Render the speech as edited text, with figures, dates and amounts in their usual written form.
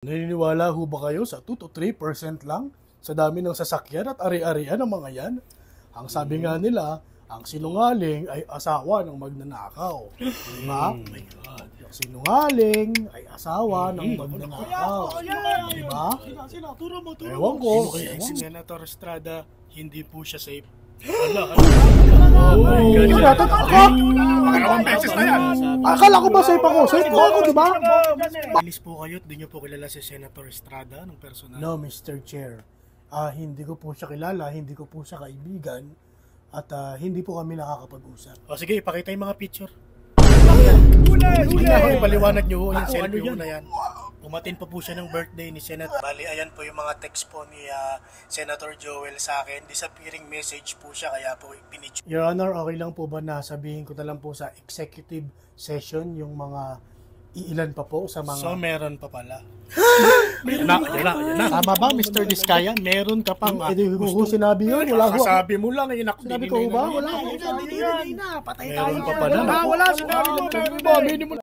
Naniniwala ho ba kayo sa 2 to 3% lang sa dami ng sasakyan at ari-arian ng mga yan? Ang sabi nga nila, ang sinungaling ay asawa ng magnanakaw. Diba? Oh my God. Ang sinungaling ay asawa ng magnanakaw. Diba? Ewan ko. Si Senator Estrada, hindi po siya safe. Dalawang beses na yan. Akala ko ba safe ako? Safe ko ako, diba? Bilis po kayo, di nyo po kilala si Senator Estrada ng personal? No, Mr. Chair. Hindi ko po siya kilala, hindi ko po siya kaibigan, at hindi po kami nakakapag-usap. O sige, ipakita yung mga picture. Paliwanag nyo ho yung selfie ho na yan. Umatin pa po siya ng birthday ni Senator. Bali, ayan po yung mga text po ni Senator Joel sa akin. Disappearing message po siya, kaya po pinitch. Your Honor, okay lang po ba na sabihin ko na lang po sa executive session yung mga iilan pa po sa mga... So, meron pa pala. Ayan na. Tama ba, Mr. Diskaya? Meron ka pang... Hindi ko sinabi yun. Wala ko. Sabi mo lang, Sinabi ko ba? Wala ko. Meron pa pala. Wala. Sinabi mo.